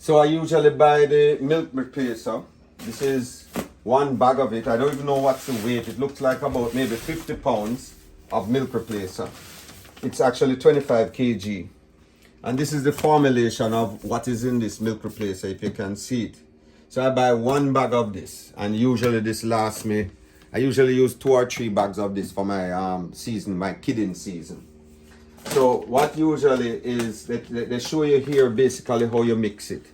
So I usually buy the milk replacer. This is one bag of it. I don't even know what's the weight. It looks like about maybe 50 pounds of milk replacer. It's actually 25 kg. And this is the formulation of what is in this milk replacer, if you can see it. So I buy one bag of this, and usually this lasts me. I usually use 2 or 3 bags of this for my season, my kidding season. So what usually is, they show you here basically how you mix it.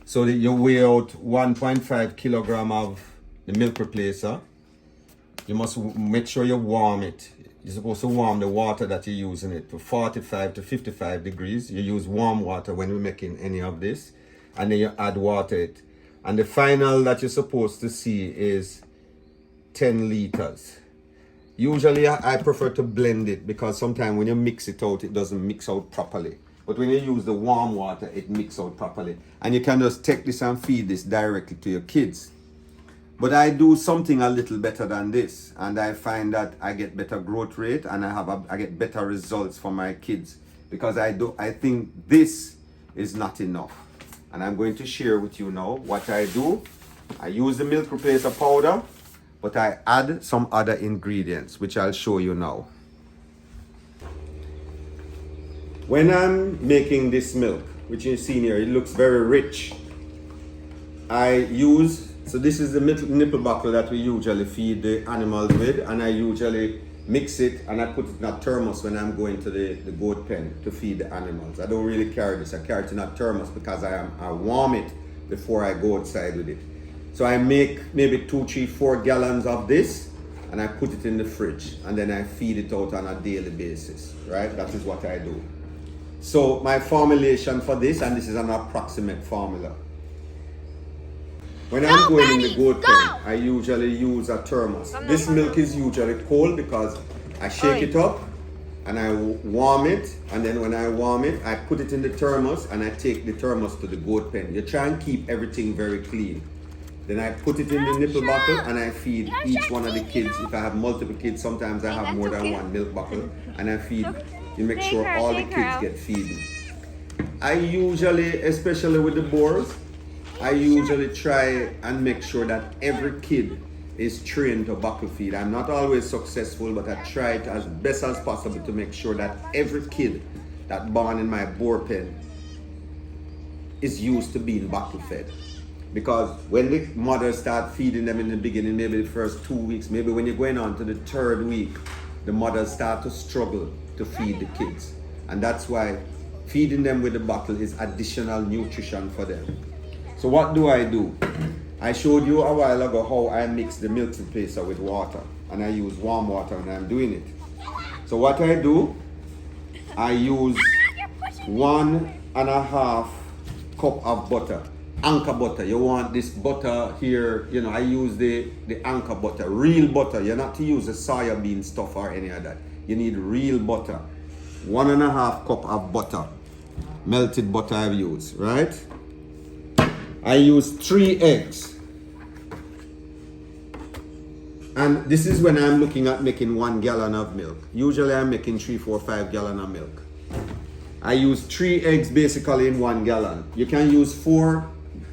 So that you weigh out 1.5 kilogram of the milk replacer. You must make sure you warm it. You're supposed to warm the water that you're using it to 45 to 55 degrees. You use warm water when we're making any of this. And then you add water it. And the final that you're supposed to see is 10 liters. Usually I prefer to blend it because sometimes when you mix it out, it doesn't mix out properly. But when you use the warm water, it mixes out properly. And you can just take this and feed this directly to your kids. But I do something a little better than this. And I find that I get better growth rate and I get better results for my kids. Because I think this is not enough. And I'm going to share with you now what I do. I use the milk replacer powder, but I add some other ingredients, which I'll show you now. When I'm making this milk, which you see here, it looks very rich. So this is the nipple bottle that we usually feed the animals with, and I usually mix it and I put it in a thermos when I'm going to the goat pen to feed the animals. I don't really carry this, I carry it in a thermos because I warm it before I go outside with it. So I make maybe 2, 3, 4 gallons of this and I put it in the fridge and then I feed it out on a daily basis, right? That is what I do. So my formulation for this, and this is an approximate formula. When I'm going in the goat pen, I usually use a thermos. This milk is usually cold because I shake it up and I warm it, and then when I warm it, I put it in the thermos and I take the thermos to the goat pen. You try and keep everything very clean. Then I put it in the nipple bottle and I feed each one of the kids. If I have multiple kids, sometimes I have more than one milk bottle, and I feed, you make sure all the kids get feeding. I usually, especially with the boars, I usually try and make sure that every kid is trained to bottle feed. I'm not always successful, but I try it as best as possible to make sure that every kid that born in my boar pen is used to being bottle fed. Because when the mothers start feeding them in the beginning, maybe the first 2 weeks, maybe when you're going on to the 3rd week, the mothers start to struggle to feed the kids. And that's why feeding them with the bottle is additional nutrition for them. So what do? I showed you a while ago how I mix the milk replacer with water, and I use warm water when I'm doing it. So what I do, I use 1.5 cup of butter, Anchor butter. You want this butter here, I use the Anchor butter, real butter. You're not to use the soya bean stuff or any of that. You need real butter. 1.5 cup of butter, melted butter I've used, right? I use 3 eggs. And this is when I'm looking at making 1 gallon of milk. Usually I'm making 3, 4, 5 gallons of milk. I use 3 eggs basically in 1 gallon. You can use 4,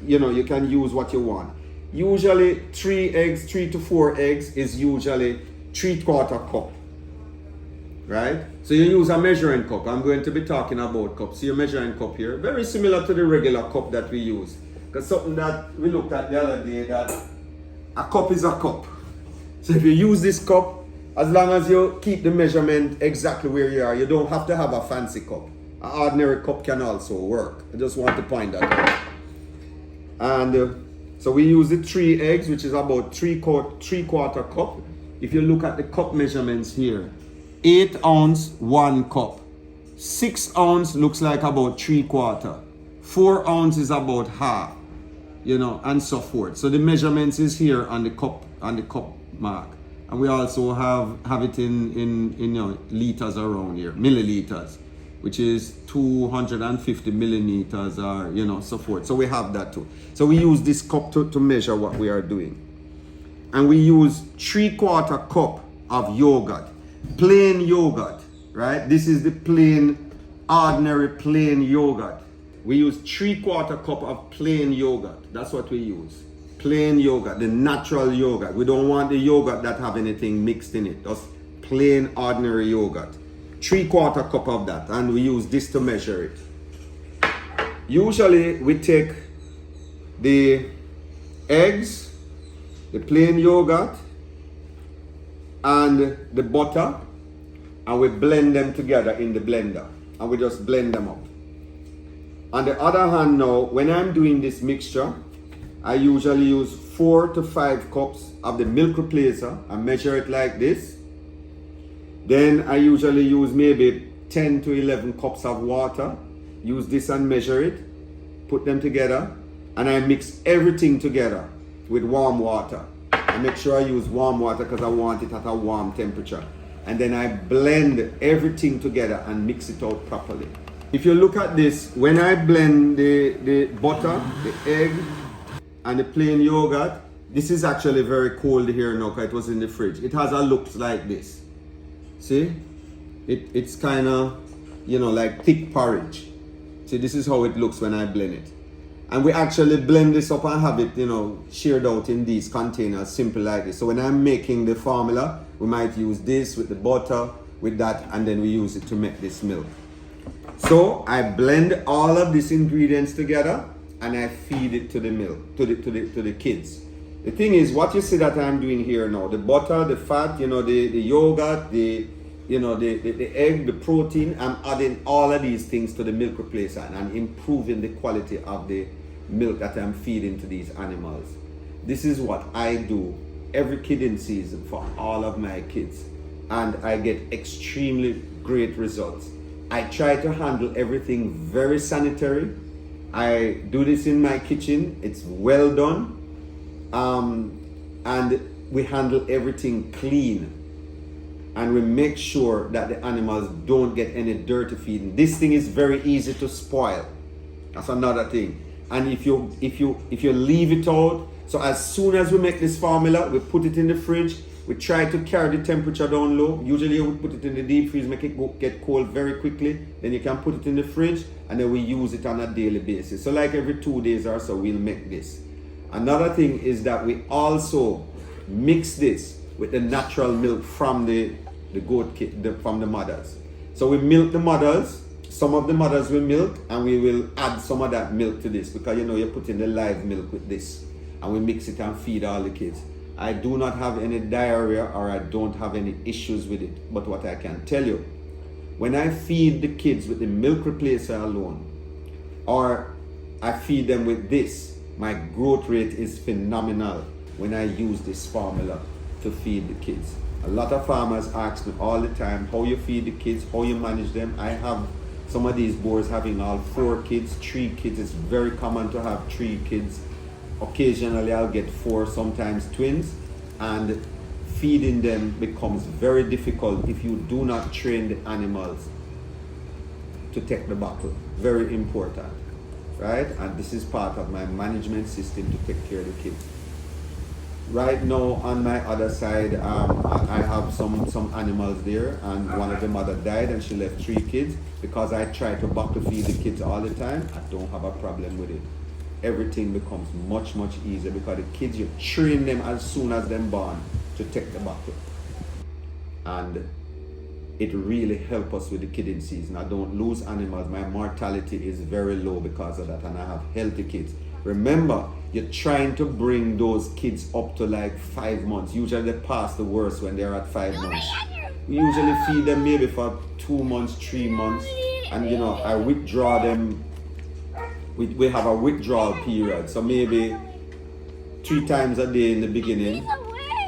you can use what you want. Usually 3 to 4 eggs is usually 3/4 cup. Right? So you use a measuring cup. I'm going to be talking about cups. See your measuring cup here? Very similar to the regular cup that we use. Because something that we looked at the other day, that a cup is a cup. So if you use this cup, as long as you keep the measurement exactly where you are, you don't have to have a fancy cup. An ordinary cup can also work. I just want to point that out. And so we use the 3 eggs, which is about 3/4 cup. If you look at the cup measurements here, 8 ounce, 1 cup. 6 ounce looks like about 3/4. 4 ounce is about half, and so forth. So the measurements is here on the cup mark, and we also have it in liters around here, milliliters, which is 250 milliliters, or so forth. So we have that too. So we use this cup to measure what we are doing, and we use 3/4 cup of yogurt, plain yogurt, right? This is the ordinary plain yogurt. We use 3/4 cup of plain yogurt. That's what we use. Plain yogurt, the natural yogurt. We don't want the yogurt that have anything mixed in it. Just plain ordinary yogurt. 3/4 cup of that, and we use this to measure it. Usually we take the eggs, the plain yogurt, and the butter, and we blend them together in the blender, and we just blend them up. On the other hand now, when I'm doing this mixture, I usually use 4 to 5 cups of the milk replacer and measure it like this. Then I usually use maybe 10 to 11 cups of water. Use this and measure it, put them together, and I mix everything together with warm water. I make sure I use warm water because I want it at a warm temperature. And then I blend everything together and mix it out properly. If you look at this, when I blend the butter, the egg, and the plain yogurt, this is actually very cold here now because it was in the fridge. It has a look like this. See? It's kind of, like thick porridge. See, this is how it looks when I blend it. And we actually blend this up and have it, shared out in these containers, simple like this. So when I'm making the formula, we might use this with the butter, with that, and then we use it to make this milk. So I blend all of these ingredients together and I feed it to the milk, to the kids. The thing is, what you see that I'm doing here now, the butter, the fat, the yogurt, the egg, the protein, I'm adding all of these things to the milk replacer and I'm improving the quality of the milk that I'm feeding to these animals. This is what I do every kidding season for all of my kids, and I get extremely great results. I try to handle everything very sanitary. I do this in my kitchen. It's well done. And we handle everything clean. And we make sure that the animals don't get any dirty feeding. This thing is very easy to spoil. That's another thing. And if you leave it out, so as soon as we make this formula, we put it in the fridge. We try to carry the temperature down low. Usually you would put it in the deep freeze, make it get cold very quickly. Then you can put it in the fridge and then we use it on a daily basis. So like every 2 days or so, we'll make this. Another thing is that we also mix this with the natural milk from the goat from the mothers. So we milk the mothers. Some of the mothers we milk and we will add some of that milk to this because you put in the live milk with this. And we mix it and feed all the kids. I do not have any diarrhea or I don't have any issues with it. But what I can tell you, when I feed the kids with the milk replacer alone, or I feed them with this, my growth rate is phenomenal when I use this formula to feed the kids. A lot of farmers ask me all the time how you feed the kids, how you manage them. I have some of these boars having all 4 kids, 3 kids. It's very common to have 3 kids. Occasionally I'll get 4, sometimes twins, and feeding them becomes very difficult if you do not train the animals to take the bottle. Very important, right? And this is part of my management system to take care of the kids. Right now on my other side, I have some animals there, and one of the mother died and she left 3 kids. Because I try to bottle feed the kids all the time, I don't have a problem with it. Everything becomes much easier because the kids, you train them as soon as they're born to take the bottle, and it really helps us with the kidding season. I don't lose animals. My mortality is very low because of that, and I have healthy kids. Remember, you're trying to bring those kids up to like 5 months. Usually they pass the worst when they're at 5 months. We usually feed them maybe for 2 months, 3 months, and I withdraw them. We have a withdrawal period, so maybe 3 times a day in the beginning,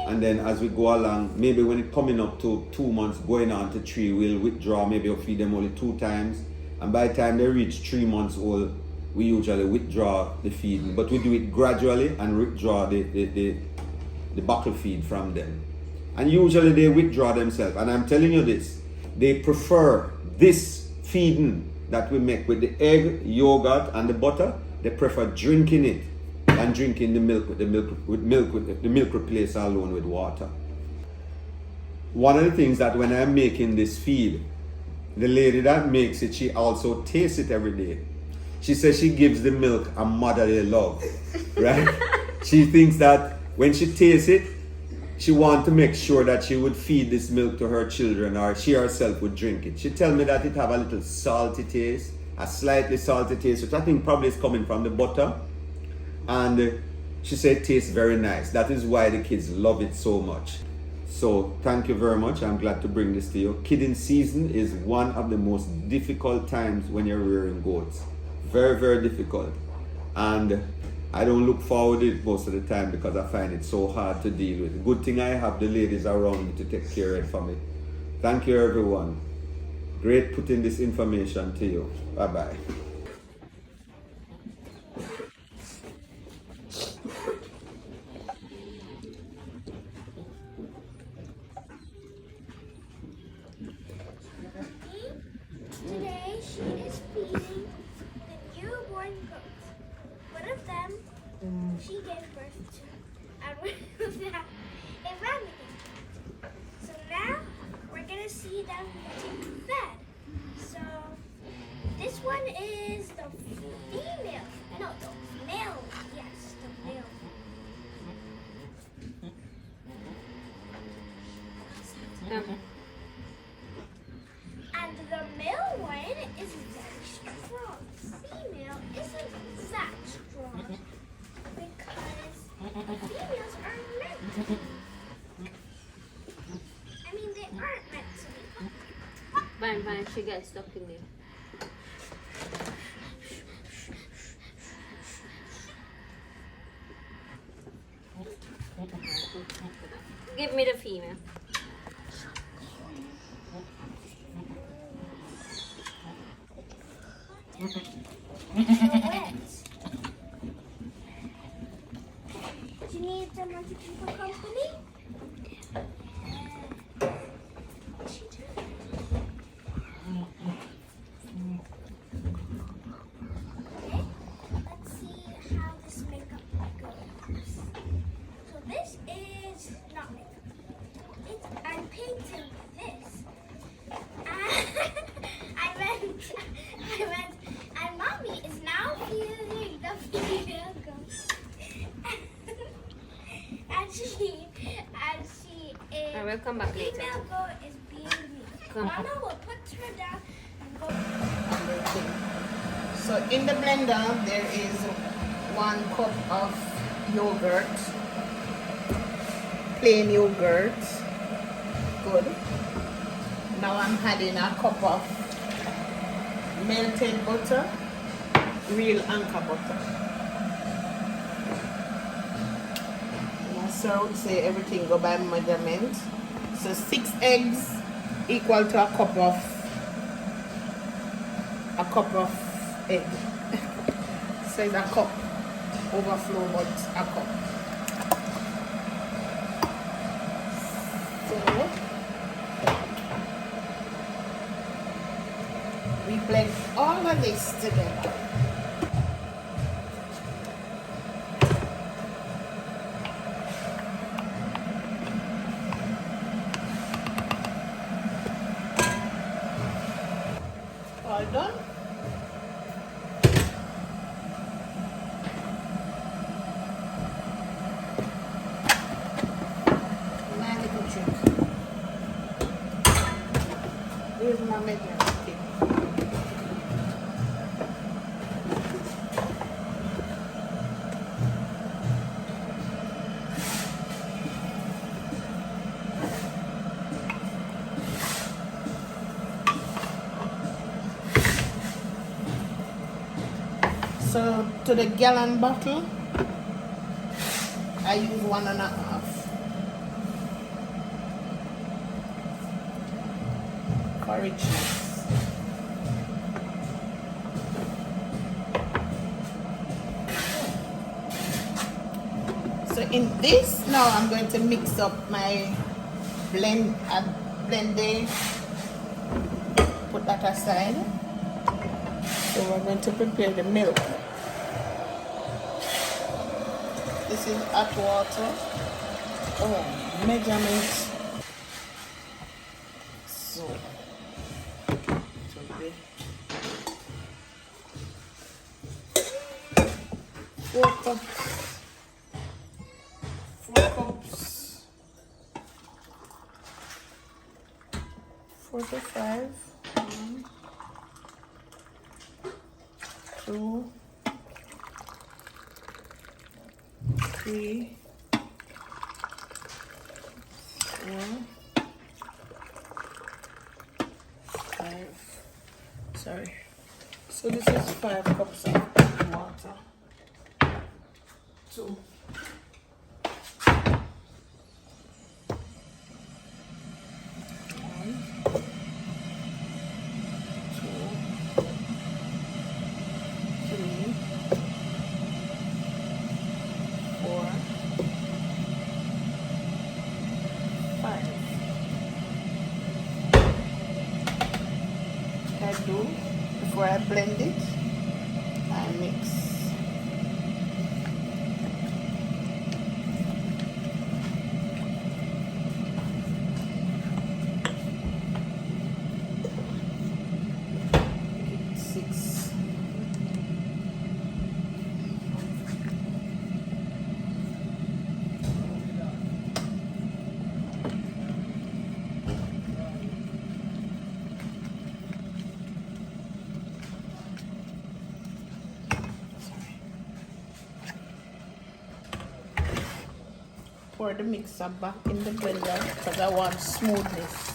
and then as we go along, maybe when it's coming up to 2 months, going on to 3, we'll withdraw. Maybe we'll feed them only 2 times, and by the time they reach 3 months old, we usually withdraw the feeding, but we do it gradually and withdraw the bottle feed from them. And usually they withdraw themselves, and I'm telling you this, they prefer this feeding that we make with the egg, yogurt, and the butter. They prefer drinking it than drinking the milk with the milk replacer alone with water. One of the things that when I'm making this feed, the lady that makes it, she also tastes it every day. She says she gives the milk a motherly love, right? She thinks that when she tastes it, she wants to make sure that she would feed this milk to her children, or she herself would drink it. She tell me that it have a little salty taste, a slightly salty taste, which I think probably is coming from the butter. And she said it tastes very nice. That is why the kids love it so much. So thank you very much. I'm glad to bring this to you. Kidding season is one of the most difficult times when you're rearing goats. Very, very difficult. And I don't look forward to it most of the time because I find it so hard to deal with. Good thing I have the ladies around me to take care of it for me. Thank you, everyone. Great putting this information to you. Bye-bye. Today she is feeding the newborn goats. One of them she gave birth to, and one of them a rabbit. So now we're gonna see them getting fed. So this one is the female. No, the male. Yes, the male. And the male one is very strong. Female isn't that strong because females are meant to be. I mean, they aren't meant to be. Fine, she gets stuck in there. Give me the female. Do you need someone to keep her company? Okay, let's see how this makeup goes. So this is not makeup. I'm painting this. And mommy is now feeling the female ghost. and she is. I will come back later. Female goat is being me. Come. Mama will put her down and go. So in the blender there is 1 cup of yogurt, plain yogurt. Good. Now I'm adding a cup of melted butter, real Anchor butter. So I would say everything go by measurement. So 6 eggs equal to a cup of egg. So it's a cup overflow, but a cup. So we blend all of this together. All done. My little trick. Here's my measuring stick. So to the gallon bottle, I use 1.5. For richness. So in this, now I'm going to mix up my blend. Blended. Put that aside. So we're going to prepare the milk. This is hot water. Oh, measurement. So 4 cups. 4 cups. 4 to 5. 1, 2, 3, 4, 5. Sorry. So this is 5 cups of water. 2. 1, 2, 3, 4, 5. I do before I blend it. I mix. Six. Pour the mixer back in the blender because I want smoothness.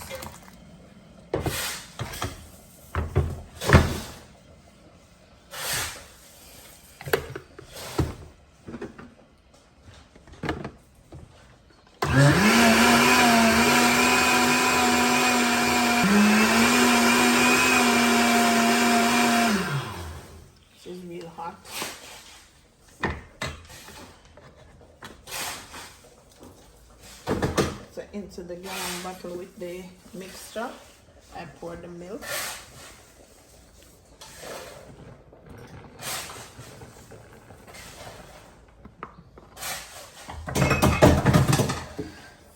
This is real hot. So into the gallon bottle with the mixture, I pour the milk.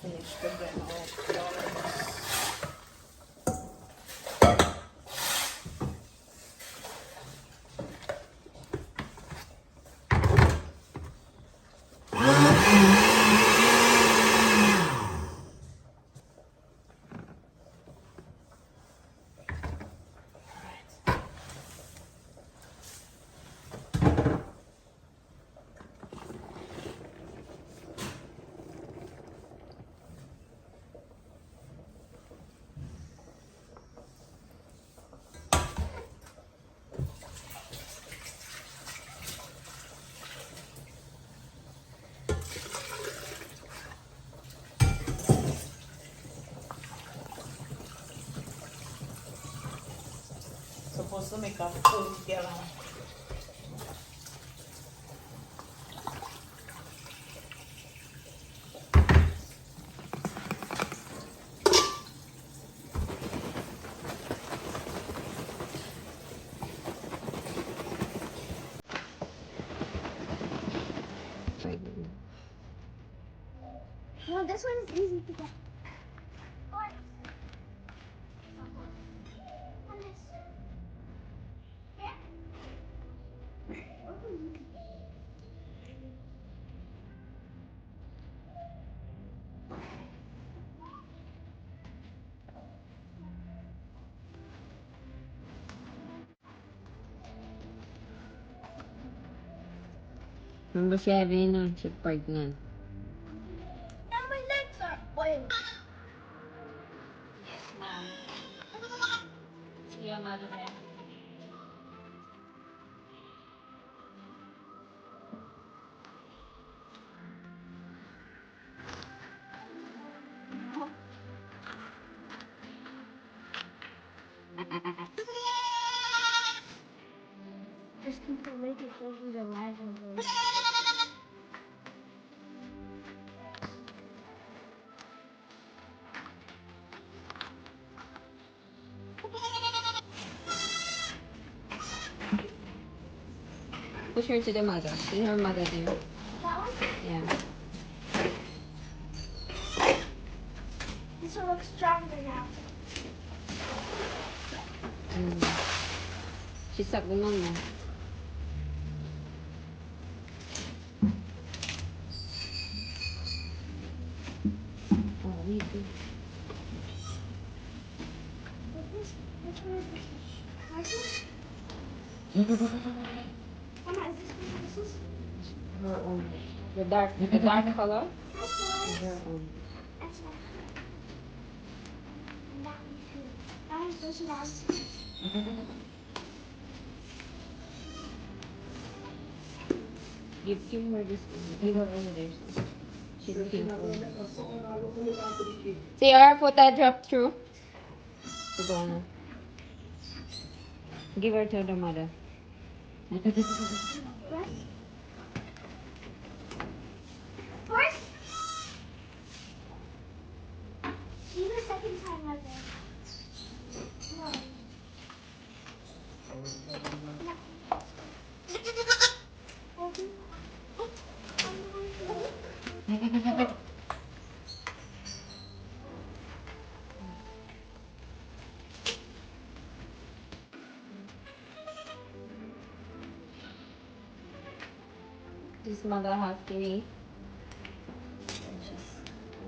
Finish the blend of the supposed to make a full gallon. No, this one is easy to get. What? And this. Yeah. Number 7, she's pregnant. Now my legs are oiled. Yes, ma'am. See your mother there. Just keep the lid so you the light over. Push her to the mother. See her mother there. That one? Yeah. This one looks stronger now. She sucked the mama. Which one is this? Mama, is this one? This is? Her own. The dark color is her own. That's not. And that one too. That one's this one. Give her this one. Give her over there. She's looking for. See her foot I dropped through. To go on. Give her to the mother. First. First. See the second time right there. No. This mother has three.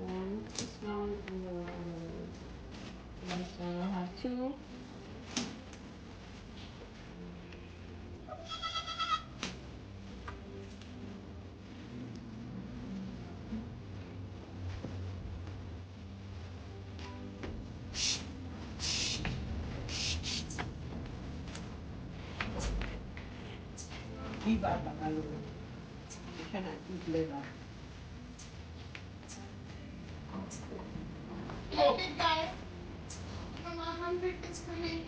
One, this one, and this one will have two. You cannot eat liver. Hey, big guy. Mama, 100 is coming.